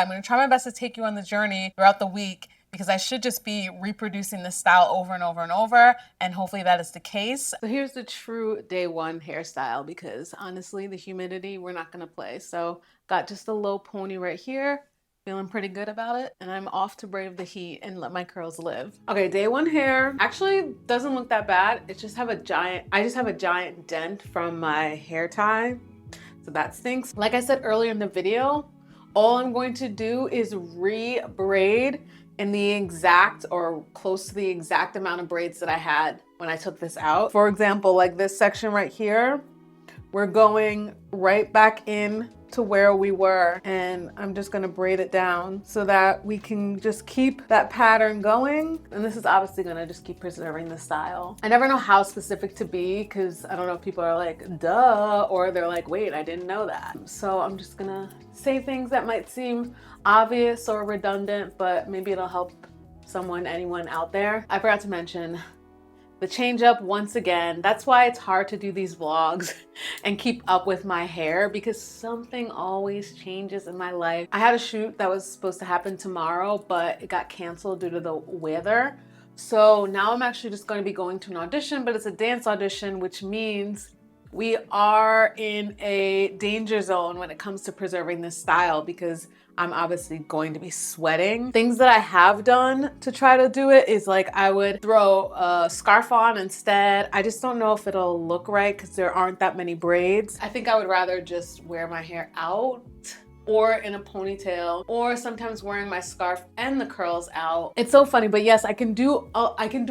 I'm going to try my best to take you on the journey throughout the week because I should just be reproducing this style over and over and over, and hopefully that is the case. So here's the true day one hairstyle because honestly, the humidity, we're not going to play. So got just a low pony right here. Feeling pretty good about it, and I'm off to brave the heat and let my curls live. Okay, day one hair actually doesn't look that bad. I just have a giant dent from my hair tie, so that stinks. Like I said earlier in the video, all I'm going to do is re-braid in the exact or close to the exact amount of braids that I had when I took this out. For example, like this section right here, we're going right back in to where we were, and I'm just gonna braid it down so that we can just keep that pattern going. And this is obviously gonna just keep preserving the style. I never know how specific to be because I don't know if people are like, duh, or they're like, wait, I didn't know that. So I'm just gonna say things that might seem obvious or redundant, but maybe it'll help someone, anyone out there. I forgot to mention the change up once again. That's why it's hard to do these vlogs and keep up with my hair because something always changes in my life. I had a shoot that was supposed to happen tomorrow, but it got canceled due to the weather. So now I'm actually just going to be going to an audition, but it's a dance audition, which means we are in a danger zone when it comes to preserving this style because I'm obviously going to be sweating. Things that I have done to try to do it is like I would throw a scarf on instead. I just don't know if it'll look right because there aren't that many braids. I think I would rather just wear my hair out or in a ponytail, or sometimes wearing my scarf and the curls out. It's so funny, but yes, I can do a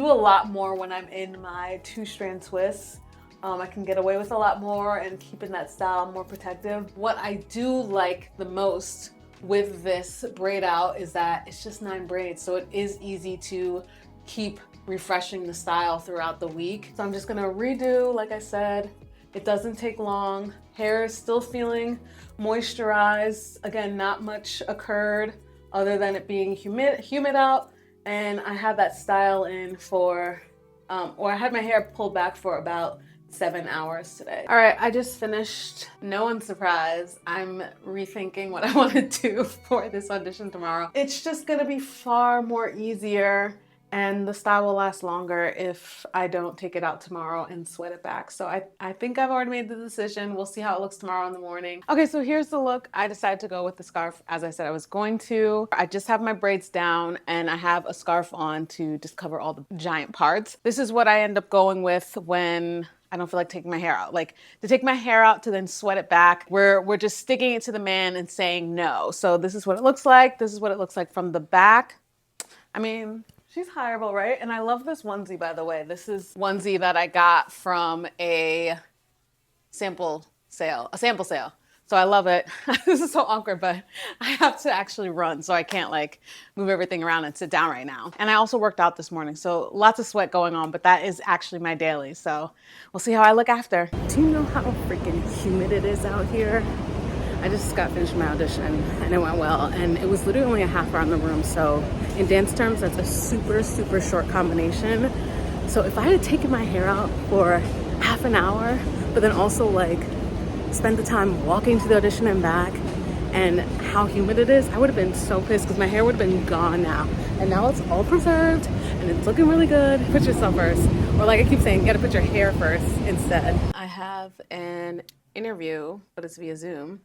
lot more when I'm in my 2-strand twists. I can get away with a lot more and keeping that style more protective. What I do like the most with this braid out is that it's just 9 braids, so it is easy to keep refreshing the style throughout the week. So I'm just gonna redo, like I said, it doesn't take long. Hair is still feeling moisturized. Again, not much occurred other than it being humid out, and I had that style in for, or I had my hair pulled back for about 7 hours today. All right, I just finished. No one's surprised. I'm rethinking what I want to do for this audition tomorrow. It's just gonna be far more easier and the style will last longer if I don't take it out tomorrow and sweat it back. So I think I've already made the decision. We'll see how it looks tomorrow in the morning. Okay, so here's the look. I decided to go with the scarf as I said I was going to. I just have my braids down and I have a scarf on to just cover all the giant parts. This is what I end up going with when I don't feel like taking my hair out. Like to take my hair out to then sweat it back, we're just sticking it to the man and saying no. So this is what it looks like. This is what it looks like from the back. I mean, she's hireable, right? And I love this onesie, by the way. This is onesie that I got from a sample sale. So I love it. This is so awkward, but I have to actually run, so I can't like move everything around and sit down right now. And I also worked out this morning, so lots of sweat going on, but that is actually my daily. So we'll see how I look after. Do you know how freaking humid it is out here? I just got finished my audition and it went well, and it was literally only a half hour in the room. So in dance terms, that's a super, super short combination. So if I had taken my hair out for half an hour, but then also like spend the time walking to the audition and back, and how humid it is, I would have been so pissed because my hair would have been gone now. And now it's all preserved and it's looking really good. Put yourself first. Or like I keep saying, you gotta put your hair first instead. I have an interview, but it's via Zoom.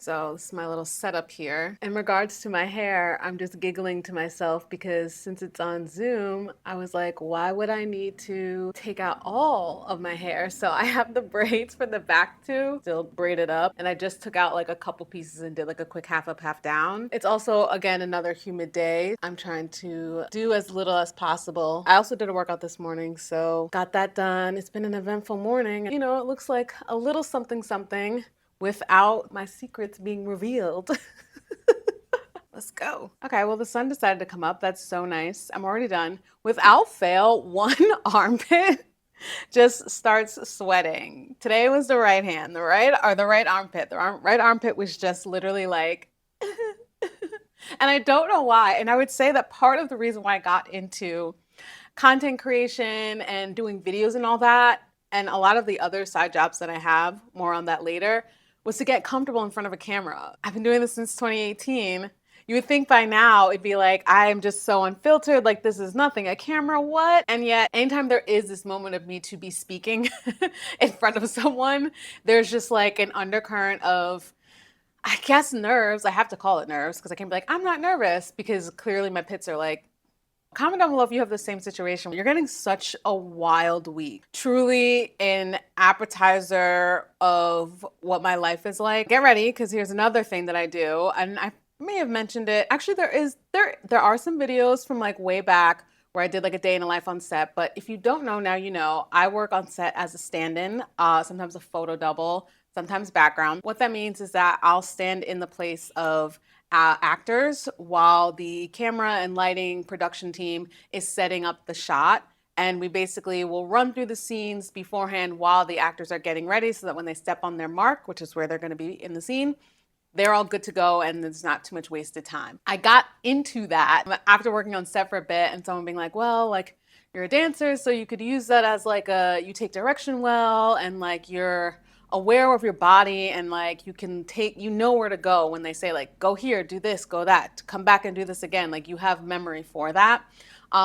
So this is my little setup here. In regards to my hair, I'm just giggling to myself because since it's on Zoom, I was like, why would I need to take out all of my hair? So I have the braids for the back too, still braided up. And I just took out like a couple pieces and did like a quick half up, half down. It's also, again, another humid day. I'm trying to do as little as possible. I also did a workout this morning, so got that done. It's been an eventful morning. You know, it looks like a little something something without my secrets being revealed. Let's go. Okay, well, the sun decided to come up. That's so nice. I'm already done. Without fail, one armpit just starts sweating. Today was the right hand, the right armpit. The right armpit was just literally like, and I don't know why. And I would say that part of the reason why I got into content creation and doing videos and all that, and a lot of the other side jobs that I have, more on that later, was to get comfortable in front of a camera. I've been doing this since 2018. You would think by now it'd be like, I'm just so unfiltered, like this is nothing, a camera, what? And yet anytime there is this moment of me to be speaking in front of someone, there's just like an undercurrent of, I guess, nerves. I have to call it nerves because I can't be like, I'm not nervous, because clearly my pits are like, comment down below if you have the same situation. You're getting such a wild week. Truly an appetizer of what my life is like. Get ready, because here's another thing that I do, and I may have mentioned it. Actually, there are some videos from like way back where I did like a day in a life on set, but if you don't know, now you know. I work on set as a stand-in, sometimes a photo double, sometimes background. What that means is that I'll stand in the place of actors while the camera and lighting production team is setting up the shot. And we basically will run through the scenes beforehand while the actors are getting ready, so that when they step on their mark, which is where they're going to be in the scene, they're all good to go and there's not too much wasted time. I got into that after working on set for a bit and someone being like, well, like, you're a dancer, so you could use that as like you take direction well, and like you're aware of your body, and like you know where to go when they say like, go here, do this, go that, come back and do this again. Like, you have memory for that.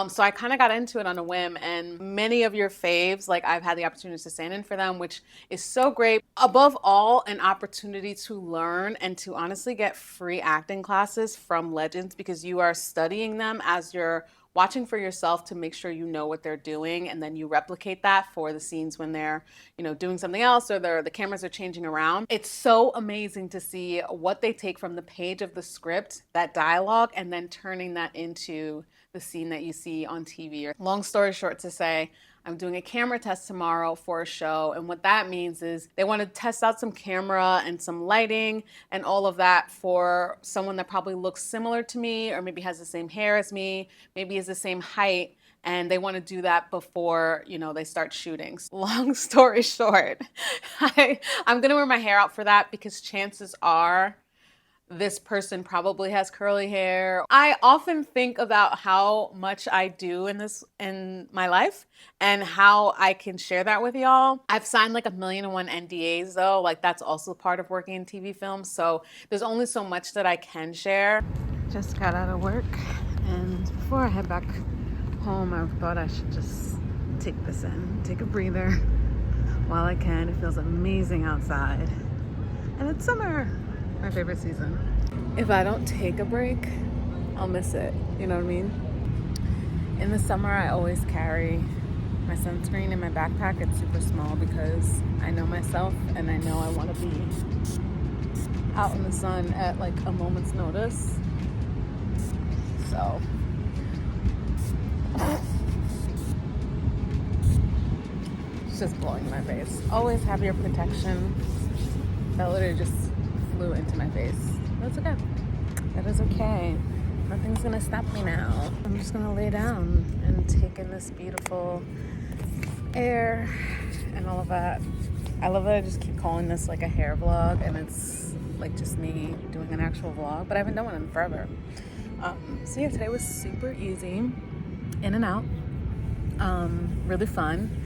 So I kind of got into it on a whim, and many of your faves, like, I've had the opportunity to stand in for them, which is so great. Above all, an opportunity to learn and to honestly get free acting classes from legends, because you are studying them as you're watching for yourself to make sure you know what they're doing, and then you replicate that for the scenes when they're, you know, doing something else or the cameras are changing around. It's so amazing to see what they take from the page of the script, that dialogue, and then turning that into the scene that you see on TV. Long story short to say, I'm doing a camera test tomorrow for a show, and what that means is they want to test out some camera and some lighting and all of that for someone that probably looks similar to me, or maybe has the same hair as me, maybe is the same height, and they want to do that before, you know, they start shooting. Long story short, I'm gonna wear my hair out for that, because chances are this person probably has curly hair. I often think about how much I do in my life and how I can share that with y'all. I've signed like 1,000,001 NDAs though. Like, that's also part of working in TV films. So there's only so much that I can share. Just got out of work, and before I head back home, I thought I should just take this in, take a breather while I can. It feels amazing outside, and it's summer. My favorite season. If I don't take a break, I'll miss it. You know what I mean? In the summer, I always carry my sunscreen in my backpack. It's super small because I know myself, and I know I want to be out in the sun at like a moment's notice. So it's just blowing in my face. Always have your protection. That literally just flew into my face. That's okay. That is okay. Nothing's gonna stop me now. I'm just gonna lay down and take in this beautiful air and all of that. I love that I just keep calling this like a hair vlog, and it's like just me doing an actual vlog, but I haven't done one in forever. So yeah, today was super easy, in and out, really fun.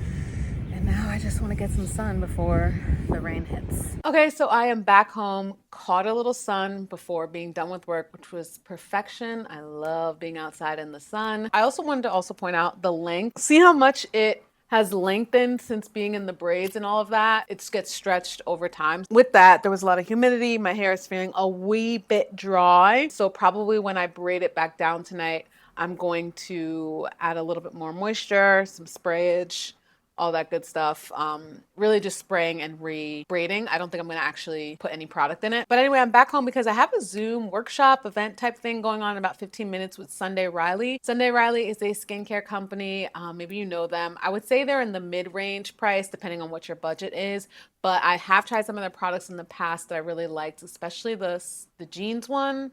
And now I just want to get some sun before the rain hits. Okay, so I am back home, caught a little sun before being done with work, which was perfection. I love being outside in the sun. I also wanted to point out the length. See how much it has lengthened since being in the braids and all of that. It gets stretched over time. With that, there was a lot of humidity. My hair is feeling a wee bit dry. So probably when I braid it back down tonight, I'm going to add a little bit more moisture, some sprayage, all that good stuff. Really just spraying and re-braiding. I don't think I'm gonna actually put any product in it. But anyway, I'm back home because I have a Zoom workshop event type thing going on in about 15 minutes with Sunday Riley. Sunday Riley is a skincare company. Maybe you know them. I would say they're in the mid-range price, depending on what your budget is. But I have tried some of their products in the past that I really liked, especially the jeans one.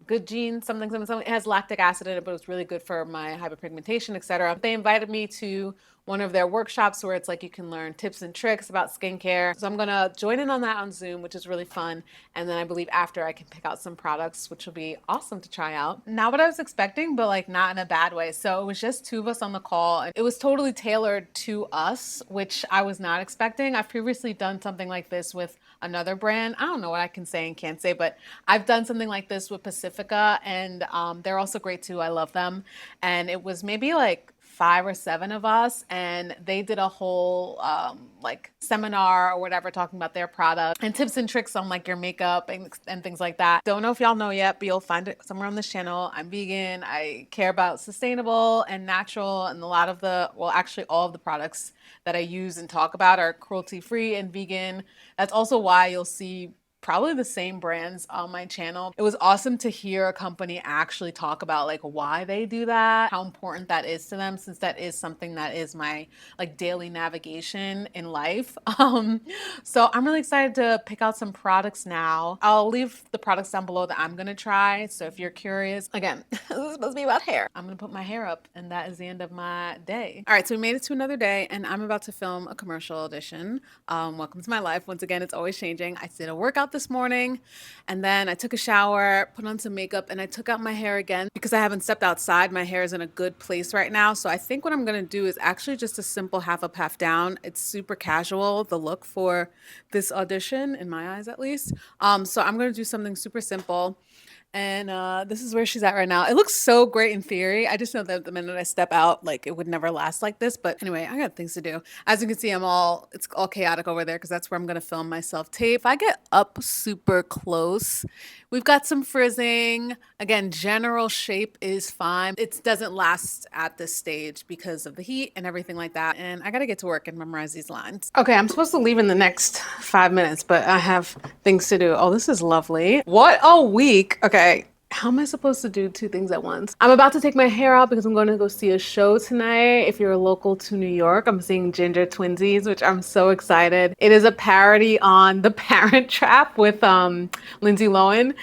Good Genes, something. It has lactic acid in it, but it's really good for my hyperpigmentation, etc. They invited me to one of their workshops where it's like you can learn tips and tricks about skincare. So I'm gonna join in on that on Zoom, which is really fun. And then I believe after I can pick out some products, which will be awesome to try out. Not what I was expecting, but like not in a bad way. So it was just two of us on the call, and it was totally tailored to us, which I was not expecting. I've previously done something like this with another brand. I don't know what I can say and can't say, but I've done something like this with Pacifica, and they're also great too. I love them. And it was maybe like 5 or 7 of us, and they did a whole like seminar or whatever talking about their product and tips and tricks on like your makeup and things like that. Don't know if y'all know yet, but you'll find it somewhere on this channel. I'm vegan. I care about sustainable and natural, and a lot of the, well, actually all of the products that I use and talk about are cruelty free and vegan. That's also why you'll see probably the same brands on my channel. It was awesome to hear a company actually talk about like why they do that, how important that is to them, since that is something that is my like daily navigation in life. So I'm really excited to pick out some products now. I'll leave the products down below that I'm gonna try. So if you're curious, again, this is supposed to be about hair. I'm gonna put my hair up, and that is the end of my day. All right, so we made it to another day, and I'm about to film a commercial audition. Welcome to my life. Once again, it's always changing. I did a workout this morning, and then I took a shower, put on some makeup, and I took out my hair again because I haven't stepped outside. My hair is in a good place right now. So I think what I'm gonna do is actually just a simple half up, half down. It's super casual, the look for this audition, in my eyes at least. So I'm gonna do something super simple. And this is where she's at right now. It looks so great in theory. I just know that the minute I step out, like it would never last like this. But anyway, I got things to do. As you can see, it's all chaotic over there because that's where I'm gonna film my self-tape. If I get up super close, we've got some frizzing. Again, general shape is fine. It doesn't last at this stage because of the heat and everything like that. And I gotta get to work and memorize these lines. Okay, I'm supposed to leave in the next 5 minutes, but I have things to do. Oh, this is lovely. What a week. Okay. How am I supposed to do 2 things at once? I'm about to take my hair out because I'm going to go see a show tonight. If you're local to New York, I'm seeing Ginger Twinsies, which I'm so excited. It is a parody on The Parent Trap with Lindsay Lohan.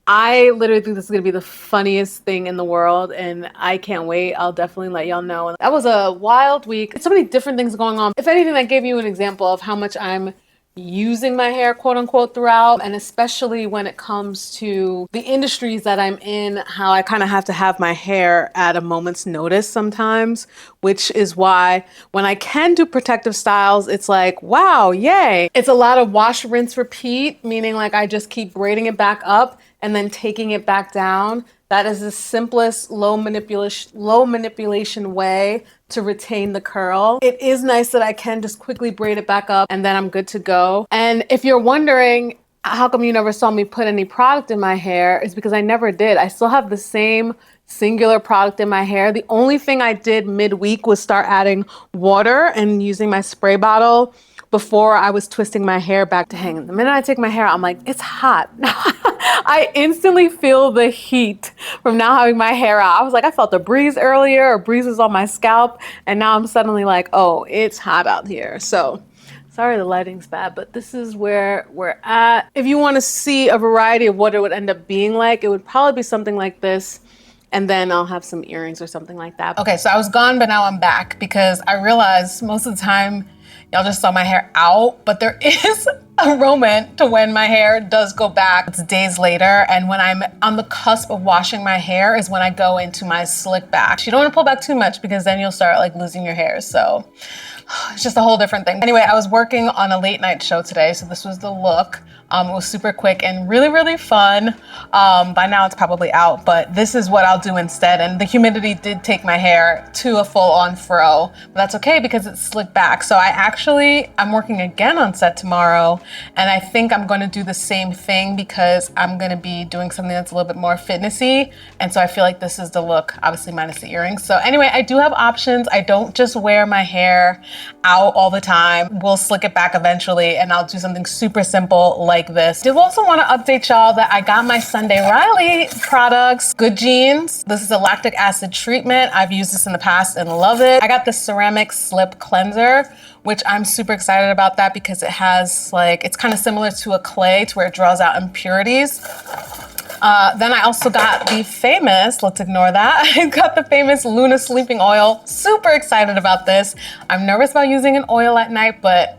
I literally think this is gonna be the funniest thing in the world, and I can't wait. I'll definitely let y'all know. That was a wild week. So many different things going on. If anything, that gave you an example of how much I'm using my hair, quote unquote, throughout, and especially when it comes to the industries that I'm in, how I kind of have to have my hair at a moment's notice sometimes, which is why when I can do protective styles, it's like, wow, yay. It's a lot of wash, rinse, repeat, meaning like I just keep braiding it back up and then taking it back down. That is the simplest low manipulation way to retain the curl. It is nice that I can just quickly braid it back up and then I'm good to go. And if you're wondering, how come you never saw me put any product in my hair, it's because I never did. I still have the same singular product in my hair. The only thing I did midweek was start adding water and using my spray bottle before I was twisting my hair back to hang. The minute I take my hair out, I'm like, it's hot. I instantly feel the heat from now having my hair out. I was like, I felt a breeze earlier, a breeze was on my scalp, and now I'm suddenly like, oh, it's hot out here. So sorry the lighting's bad, but this is where we're at. If you want to see a variety of what it would end up being like, it would probably be something like this. And then I'll have some earrings or something like that. Okay, so I was gone, but now I'm back because I realized most of the time y'all just saw my hair out, but there is a moment to when my hair does go back. It's days later, and when I'm on the cusp of washing my hair is when I go into my slick back. You don't want to pull back too much because then you'll start like losing your hair. So it's just a whole different thing. Anyway, I was working on a late night show today, so this was the look. It was super quick and really, really fun. By now it's probably out, but this is what I'll do instead. And the humidity did take my hair to a full-on fro, but that's okay because it's slicked back. So I'm working again on set tomorrow, and I think I'm going to do the same thing because I'm going to be doing something that's a little bit more fitnessy. And so I feel like this is the look, obviously minus the earrings. So anyway, I do have options. I don't just wear my hair out all the time. We'll slick it back eventually, and I'll do something super simple like this. Did also want to update y'all that I got my Sunday Riley products, Good Jeans. This is a lactic acid treatment. I've used this in the past and love it. I got the ceramic slip cleanser, which I'm super excited about that because it has like, it's kind of similar to a clay to where it draws out impurities. Then I also got the famous, let's ignore that. I got the famous Luna sleeping oil. Super excited about this. I'm nervous about using an oil at night, but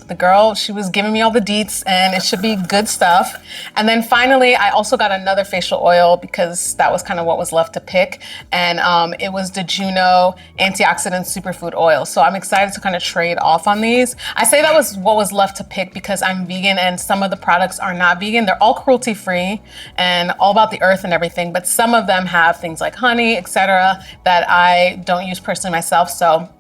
the girl, she was giving me all the deets and it should be good stuff. And then finally, I also got another facial oil because that was kind of what was left to pick. And it was the Juno antioxidant superfood oil. So I'm excited to kind of trade off on these. I say that was what was left to pick because I'm vegan and some of the products are not vegan. They're all cruelty free and all about the earth and everything, but some of them have things like honey, etc., that I don't use personally myself. So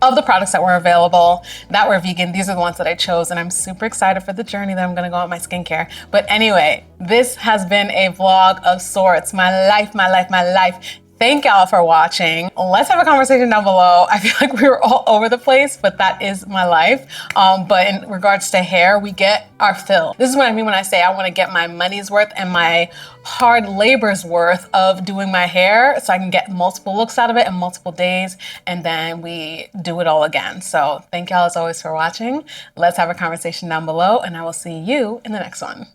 of the products that were available that were vegan, these are the ones that I chose, and I'm super excited for the journey that I'm gonna go on my skincare. But anyway, this has been a vlog of sorts. My life, my life, my life. Thank y'all for watching. Let's have a conversation down below. I feel like we were all over the place, but that is my life. But in regards to hair, we get our fill. This is what I mean when I say I want to get my money's worth and my hard labor's worth of doing my hair so I can get multiple looks out of it in multiple days, and then we do it all again. So thank y'all as always for watching. Let's have a conversation down below, and I will see you in the next one.